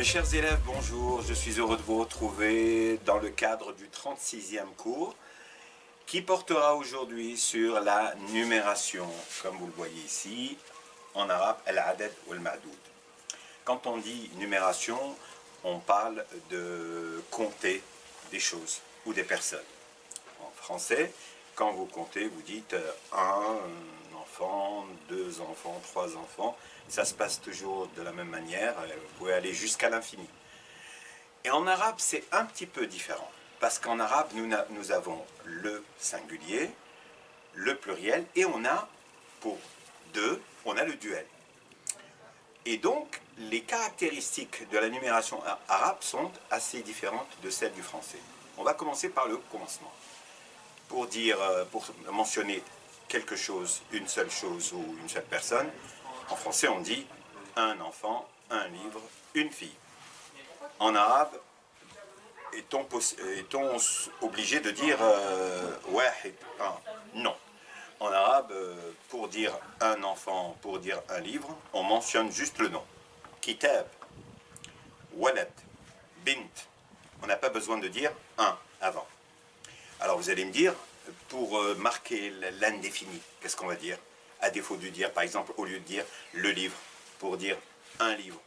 Mes chers élèves, bonjour. Je suis heureux de vous retrouver dans le cadre du 36e cours qui portera aujourd'hui sur la numération, comme vous le voyez ici, en arabe, al-adad ou al-ma'doud. Quand on dit numération, on parle de compter des choses ou des personnes. En français, quand vous comptez, vous dites un enfant, deux enfants, trois enfants. Ça se passe toujours de la même manière. Vous pouvez aller jusqu'à l'infini. Et en arabe, c'est un petit peu différent. Parce qu'en arabe, nous avons le singulier, le pluriel, et on a, pour deux, on a le duel. Et donc, les caractéristiques de la numération arabe sont assez différentes de celles du français. On va commencer par le commencement. Pour mentionner quelque chose, une seule chose ou une seule personne, en français on dit un enfant, un livre, une fille. En arabe, est-on obligé de dire wahid, un? Non. En arabe, pour dire un enfant, pour dire un livre, on mentionne juste le nom. Kitab, walad, bint. On n'a pas besoin de dire un avant. Alors vous allez me dire, pour marquer l'indéfini, qu'est-ce qu'on va dire? À défaut de dire, par exemple, au lieu de dire le livre, pour dire un livre,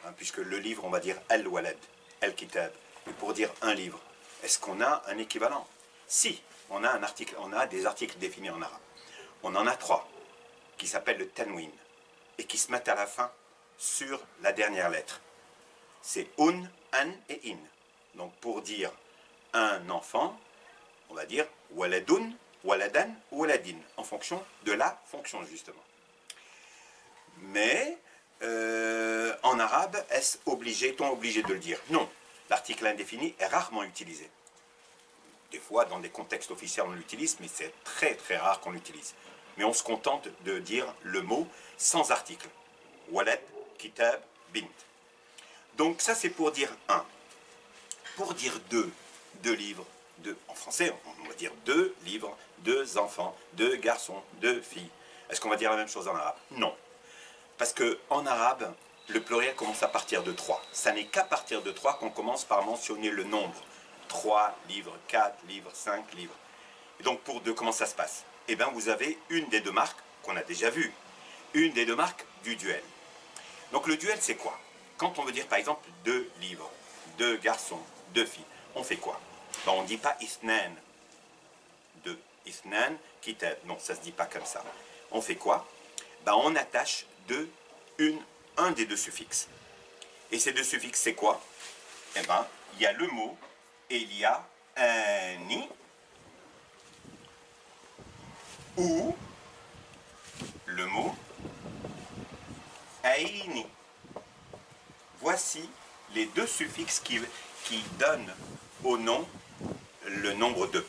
hein, puisque le livre, on va dire al-walad, al-kitab, et pour dire un livre, est-ce qu'on a un équivalent? Si, on a des articles définis en arabe. On en a trois, qui s'appellent le tanwin, et qui se mettent à la fin sur la dernière lettre. C'est un, et in. Donc pour dire un enfant, on va dire waladun, waladan ou waladin, en fonction de la fonction justement. Mais en arabe, est-on obligé de le dire? Non. L'article indéfini est rarement utilisé. Des fois, dans des contextes officiels, on l'utilise, mais c'est très très rare qu'on l'utilise. Mais on se contente de dire le mot sans article. Walad, kitab, bint. Donc ça, c'est pour dire un. Pour dire deux livres, en français, on va dire deux livres, deux enfants, deux garçons, deux filles. Est-ce qu'on va dire la même chose en arabe? Non. Parce qu'en arabe, le pluriel commence à partir de 3. Ça n'est qu'à partir de 3 qu'on commence par mentionner le nombre. 3 livres, 4 livres, 5 livres. Et donc pour 2, comment ça se passe? Eh bien vous avez une des deux marques qu'on a déjà vues. Une des deux marques du duel. Donc le duel c'est quoi? Quand on veut dire par exemple 2 livres, 2 garçons, 2 filles, on fait quoi? Ben, on ne dit pas isnan. 2. Isnan, kitab. Non, ça ne se dit pas comme ça. On fait quoi? Ben, on attache un des deux suffixes. Et ces deux suffixes, c'est quoi? Eh bien, il y a le mot et il y a ani ou le mot aini. Voici les deux suffixes qui donnent au nom le nombre 2.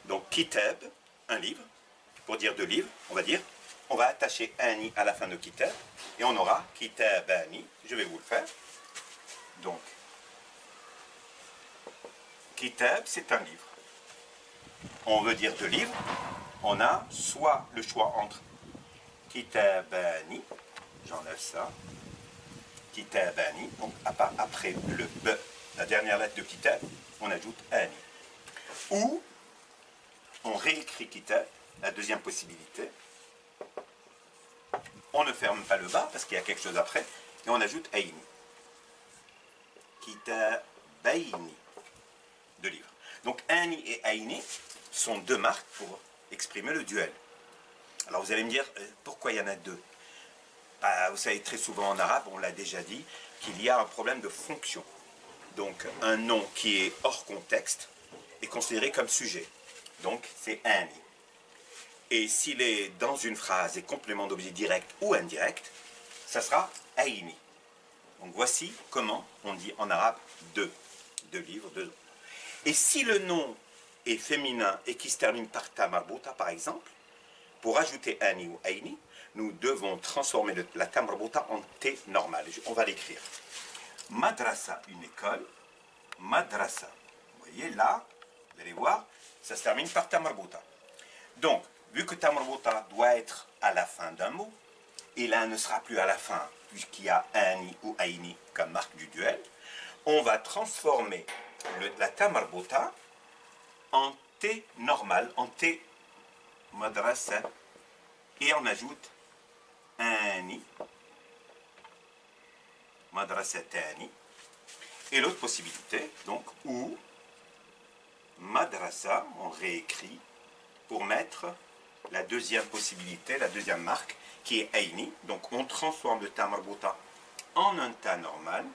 Donc kitab, un livre, pour dire 2 livres, on va attacher ani à la fin de kitab, et on aura kitabani, je vais vous le faire. Donc, kitab, c'est un livre. On veut dire 2 livres, on a soit le choix entre kitabani, j'enlève ça, kitabani, donc après le b, la dernière lettre de kitab, on ajoute ani. Ou, on réécrit kitab, la deuxième possibilité, on ne ferme pas le bas parce qu'il y a quelque chose après, et on ajoute aini. Kitabaini, 2 livres. Donc ani et aini sont 2 marques pour exprimer le duel. Alors vous allez me dire, pourquoi il y en a 2? Vous savez, très souvent en arabe, on l'a déjà dit, qu'il y a un problème de fonction. Donc un nom qui est hors contexte est considéré comme sujet. Donc c'est ani. Et s'il est dans une phrase et complément d'objet direct ou indirect, ça sera aini. Donc voici comment on dit en arabe 2 livres, 2. Et si le nom est féminin et qui se termine par ta marbuta par exemple, pour ajouter ani ou aini, nous devons transformer la ta marbuta en t normale. On va l'écrire. Madrasa, une école. Madrasa. Vous voyez là, vous allez voir, ça se termine par ta marbuta. Donc, vu que ta marbuta doit être à la fin d'un mot, et la ne sera plus à la fin, puisqu'il y a ani ou aini comme marque du duel, on va transformer la ta marbouta en T normal, en T madrasa, et on ajoute ani, madrasatani, et l'autre possibilité, donc, ou madrasa, on réécrit pour mettre la deuxième possibilité, la deuxième marque, qui est aini. Donc on transforme le ta marbouta en un ta normal,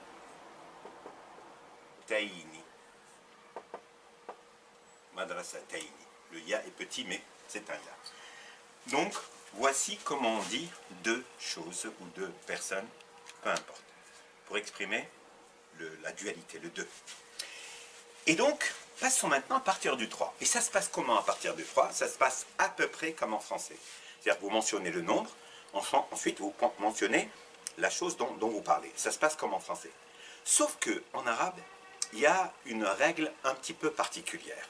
taini, madrasa taini. Le ya est petit, mais c'est un ya. Donc voici comment on dit deux choses ou deux personnes, peu importe, pour exprimer la dualité, le deux. Et donc, passons maintenant à partir du 3. Et ça se passe comment à partir du 3? Ça se passe à peu près comme en français. C'est-à-dire que vous mentionnez le nombre, ensuite vous mentionnez la chose dont vous parlez. Ça se passe comme en français. Sauf qu'en arabe, il y a une règle un petit peu particulière.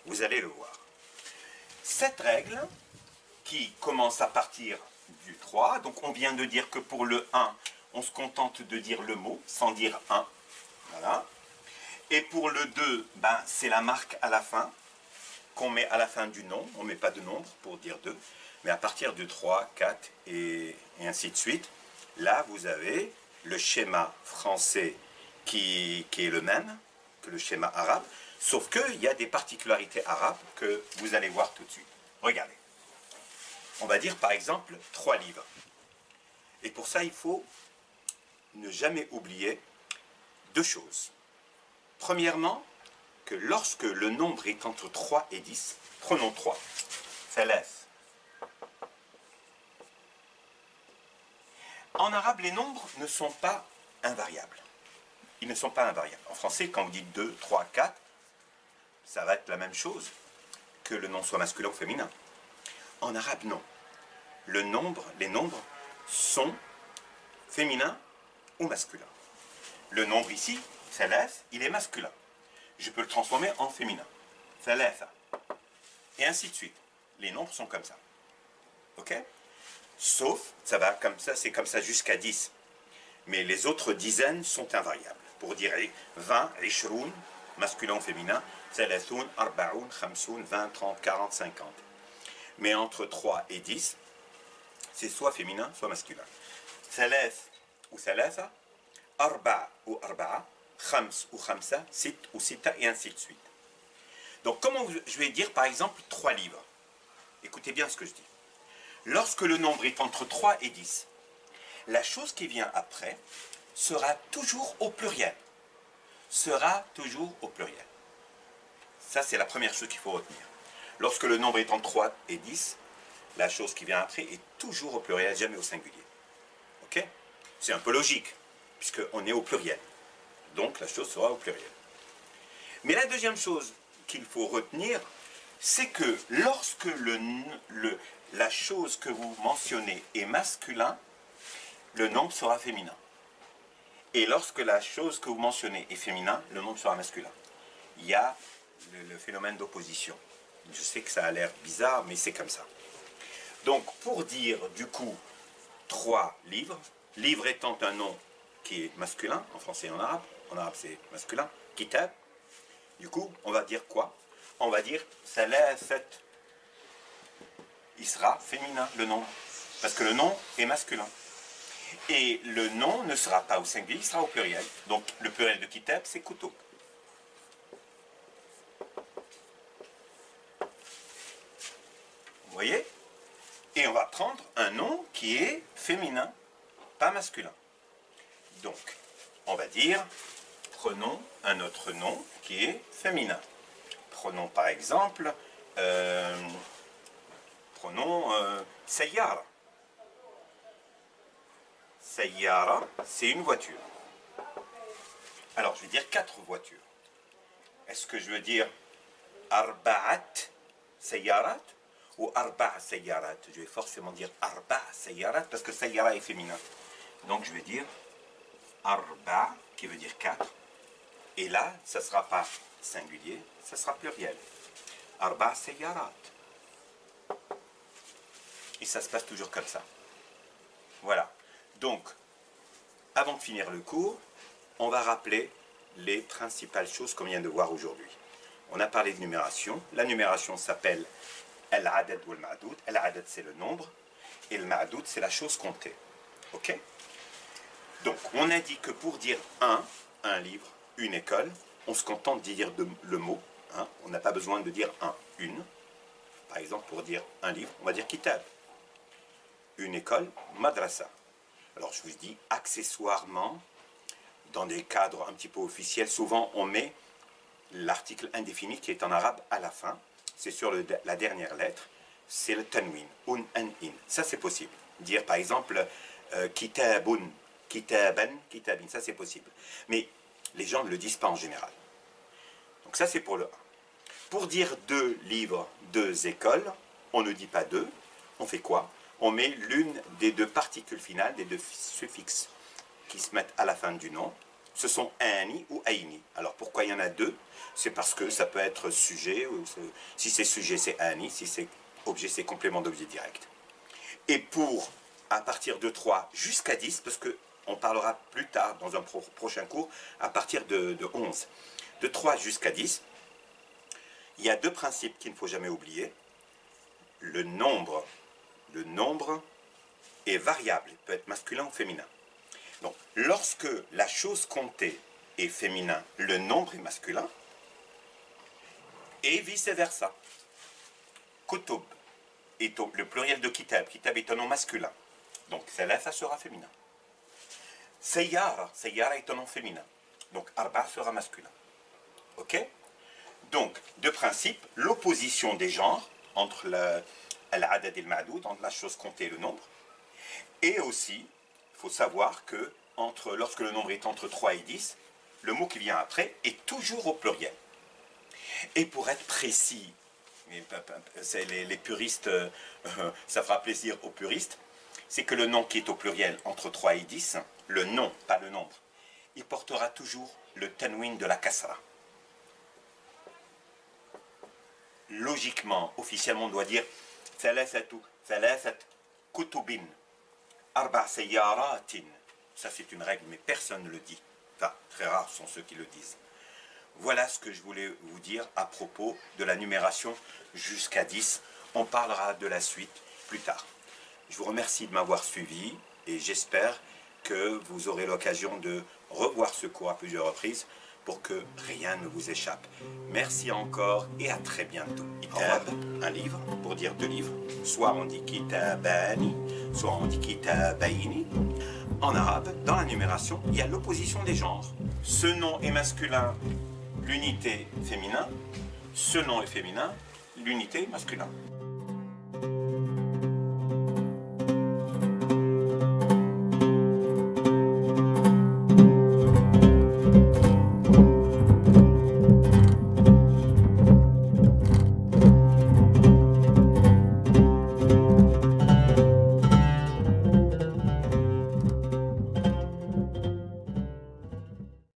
Vous allez le voir. Cette règle, qui commence à partir du 3, donc on vient de dire que pour le 1, on se contente de dire le mot, sans dire 1. Voilà. Et pour le 2, ben, c'est la marque à la fin, qu'on met à la fin du nom. On ne met pas de nombre pour dire 2. Mais à partir du 3, 4 et ainsi de suite, là, vous avez le schéma français qui est le même que le schéma arabe, sauf qu'il y a des particularités arabes que vous allez voir tout de suite. Regardez. On va dire par exemple 3 livres. Et pour ça, il faut ne jamais oublier deux choses. Premièrement, que lorsque le nombre est entre 3 et 10, prenons 3, thalath. En arabe, les nombres ne sont pas invariables. Ils ne sont pas invariables. En français, quand vous dites 2, 3, 4, ça va être la même chose que le nom soit masculin ou féminin. En arabe, non. Les nombres sont féminins ou masculins. Le nombre ici, thalath, il est masculin. Je peux le transformer en féminin. Thalatha. Et ainsi de suite. Les nombres sont comme ça. Ok? Sauf, ça va comme ça, c'est comme ça jusqu'à 10. Mais les autres dizaines sont invariables. Pour dire 20, 20, masculin ou féminin, thalathoun, arba'oun, khamsoun, 20, 30, 40, 50. Mais entre 3 et 10, c'est soit féminin, soit masculin. Thalath ou thalatha, arba' ou arba'a, khams ou khamsa, sit ou sita, et ainsi de suite. Donc, comment je vais dire, par exemple, 3 livres? Écoutez bien ce que je dis. Lorsque le nombre est entre 3 et 10, la chose qui vient après sera toujours au pluriel. Sera toujours au pluriel. Ça, c'est la première chose qu'il faut retenir. Lorsque le nombre est entre 3 et 10, la chose qui vient après est toujours au pluriel, jamais au singulier. Ok? C'est un peu logique, puisqu'on est au pluriel. Donc, la chose sera au pluriel. Mais la deuxième chose qu'il faut retenir, c'est que lorsque la chose que vous mentionnez est masculin, le nombre sera féminin. Et lorsque la chose que vous mentionnez est féminin, le nombre sera masculin. Il y a le phénomène d'opposition. Je sais que ça a l'air bizarre, mais c'est comme ça. Donc, pour dire, du coup, 3 livres, livre étant un nom qui est masculin, en français et en arabe c'est masculin, kitab, du coup, on va dire quoi? On va dire thalathat. Il sera féminin, le nom, parce que le nom est masculin. Et le nom ne sera pas au singulier, il sera au pluriel. Donc, le pluriel de kitab, c'est couteau. Vous voyez? Et on va prendre un nom qui est féminin, pas masculin. Donc, on va dire, prenons un autre nom qui est féminin. Prenons par exemple, Sayyara. Sayyara, c'est une voiture. Alors, je vais dire 4 voitures. Est-ce que je veux dire Arba'at Sayyarat ou Arba'a Sayyarat? Je vais forcément dire Arba'a Sayyarat parce que Sayyara est féminin. Donc, je vais dire Arba, qui veut dire 4. Et là, ça ne sera pas singulier, ça sera pluriel. Arba Sayyarat. Et ça se passe toujours comme ça. Voilà. Donc, avant de finir le cours, on va rappeler les principales choses qu'on vient de voir aujourd'hui. On a parlé de numération. La numération s'appelle al-adad ou al-ma'doud. Al-adad, c'est le nombre. Et le ma'doud, c'est la chose comptée. Ok? Donc, on a dit que pour dire un livre, une école, on se contente de dire le mot. Hein? On n'a pas besoin de dire une. Par exemple, pour dire un livre, on va dire kitab. Une école, madrasa. Alors, je vous dis, accessoirement, dans des cadres un petit peu officiels, souvent on met l'article indéfini qui est en arabe à la fin. C'est sur la dernière lettre. C'est le tanwin, un, in. Ça, c'est possible. Dire, par exemple, kitabun, kitaban, kitabin. Ça, c'est possible. Mais les gens ne le disent pas en général. Donc ça, c'est pour le 1. Pour dire 2 livres, 2 écoles, on ne dit pas 2. On fait quoi? On met l'une des 2 particules finales, des 2 suffixes qui se mettent à la fin du nom. Ce sont ani ou aini. Alors pourquoi il y en a 2? C'est parce que ça peut être sujet. Ou si c'est sujet, c'est ani. Si c'est objet, c'est complément d'objet direct. Et pour, à partir de 3 jusqu'à 10, parce qu'on parlera plus tard dans un prochain cours, à partir de 11. De 3 jusqu'à 10, il y a 2 principes qu'il ne faut jamais oublier. Le nombre est variable. Il peut être masculin ou féminin. Donc, lorsque la chose comptée est féminin, le nombre est masculin, et vice-versa. Kutub est le pluriel de kitab. Kitab est un nom masculin. Donc, ça sera féminin. Sayyara est un nom féminin. Donc, arba sera masculin. Ok? Donc, de principe, l'opposition des genres entre l'adad et le ma'doud, entre la chose comptée et le nombre, et aussi, il faut savoir que lorsque le nombre est entre 3 et 10, le mot qui vient après est toujours au pluriel. Et pour être précis, les puristes, ça fera plaisir aux puristes, c'est que le nom qui est au pluriel entre 3 et 10, le nom, pas le nombre, il portera toujours le tanwin de la kasra. Logiquement, officiellement, on doit dire thalathat kutubin, arba sayyaratin. Ça, c'est une règle, mais personne ne le dit. Enfin, très rares sont ceux qui le disent. Voilà ce que je voulais vous dire à propos de la numération jusqu'à 10. On parlera de la suite plus tard. Je vous remercie de m'avoir suivi et j'espère que vous aurez l'occasion de revoir ce cours à plusieurs reprises pour que rien ne vous échappe. Merci encore et à très bientôt. Kitab, un livre, pour dire 2 livres. Soit on dit kitabani, soit on dit kitabaini. En arabe, dans la numération, il y a l'opposition des genres. Ce nom est masculin, l'unité féminin. Ce nom est féminin, l'unité est masculin.